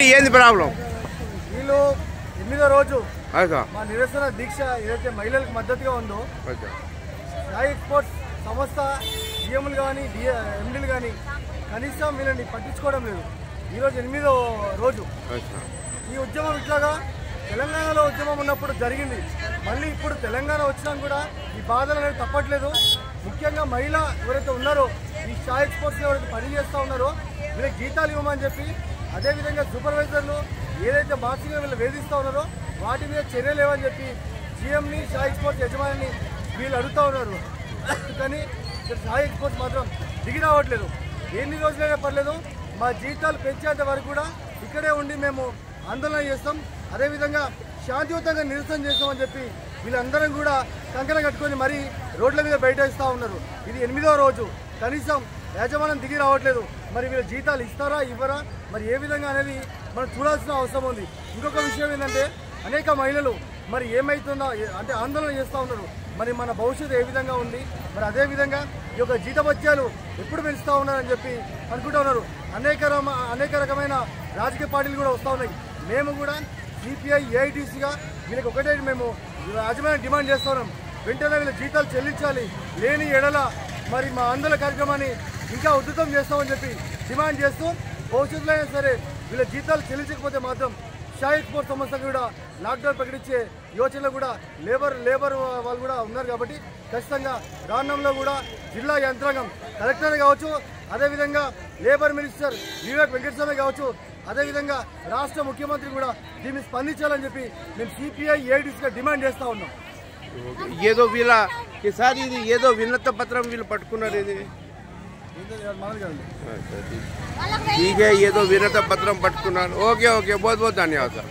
ఏంది ప్రాబ్లం? వీళ్ళు 8వ రోజు మా నిరసన దీక్ష ఏదైతే మహిళలకు మద్దతుగా ఉందో సాయి ఎక్స్పోర్ట్స్ సంస్థ డిఎంలు కానీ ఎండీలు కానీ కనీసం వీళ్ళని పట్టించుకోవడం లేదు. ఈరోజు 8వ రోజు. ఈ ఉద్యమం ఇట్లాగా తెలంగాణలో ఉద్యమం ఉన్నప్పుడు జరిగింది. మళ్ళీ ఇప్పుడు తెలంగాణ వచ్చినా కూడా ఈ బాధలు అనేది తప్పట్లేదు. ముఖ్యంగా మహిళ ఎవరైతే ఉన్నారో ఈ సాయి ఎక్స్పోర్ట్స్లో ఎవరైతే పనిచేస్తూ ఉన్నారో వీళ్ళకి జీతాలు ఇవ్వమని చెప్పి, అదేవిధంగా సూపర్వైజర్లు ఏదైతే మార్చిగా వీళ్ళు వేధిస్తూ ఉన్నారో వాటి మీద చర్యలు లేవని చెప్పి జీఎంని సాయి ఎక్స్పోర్ట్స్ యజమానిని వీళ్ళు అడుగుతూ ఉన్నారు. కానీ ఇక్కడ సాయి ఎక్స్పోర్ట్స్ మాత్రం దిగి రావట్లేదు. ఎన్ని రోజులైనా పర్లేదు, మా జీతాలు పెంచేంత వరకు కూడా ఇక్కడే ఉండి మేము ఆందోళన చేస్తాం, అదేవిధంగా శాంతియుతంగా నిరసన చేస్తామని చెప్పి వీళ్ళందరం కూడా కంకణ కట్టుకొని మరీ రోడ్ల మీద బయటేస్తూ ఉన్నారు. ఇది 8వ రోజు. కనీసం యాజమాన్యం దిగి రావట్లేదు. మరి వీళ్ళ జీతాలు ఇస్తారా ఇవ్వరా, మరి ఏ విధంగా అనేది మనం చూడాల్సిన అవసరం ఉంది. ఇంకొక విషయం ఏంటంటే అనేక మహిళలు మరి ఏమవుతుందో అంటే ఆందోళన చేస్తూ ఉన్నారు. మరి మన భవిష్యత్తు ఏ విధంగా ఉంది, మరి అదేవిధంగా ఈ యొక్క జీతభత్యాలు ఎప్పుడు పెంచుతూ ఉన్నారని చెప్పి అనుకుంటూ ఉన్నారు. అనేక రకమైన రాజకీయ పార్టీలు కూడా వస్తూ ఉన్నాయి. మేము కూడా సిపిఐ ఏఐటీసీగా వీళ్ళకి ఒకటే మేము యాజమాన్యం డిమాండ్ చేస్తున్నాం. వెంటనే వీళ్ళ జీతాలు చెల్లించాలి, లేని ఎడల మరి మా ఆందోళన కార్యక్రమాన్ని ఇంకా ఉధృతం చేస్తామని చెప్పి డిమాండ్ చేస్తూ భవిష్యత్తులో అయినా సరే వీళ్ళ జీతాలు చెల్లించకపోతే మాత్రం సాయి ఎక్స్పోర్ట్ సంస్థ కూడా లాక్డౌన్ ప్రకటించే యోచనలో కూడా లేబర్ వాళ్ళు కూడా ఉన్నారు. కాబట్టి ఖచ్చితంగా రానులో కూడా జిల్లా యంత్రాంగం కలెక్టర్ కావచ్చు, అదేవిధంగా లేబర్ మినిస్టర్ వివేక్ వెంకటస్వామి కావచ్చు, అదేవిధంగా రాష్ట్ర ముఖ్యమంత్రి కూడా దీన్ని స్పందించాలని చెప్పి మేము సిపిఐ ఏఐటీసీగా డిమాండ్ చేస్తూ ఉన్నాం. ఏదో వీళ్ళ ఈసారి ఇది ఏదో వినత పత్రం వీళ్ళు పట్టుకున్నారు. ఇది ठीक है, ये तो विनत पत्रम पట్టుకున్నారు. ఓకే ఓకే, बहुत बहुत धन्यवाद सर.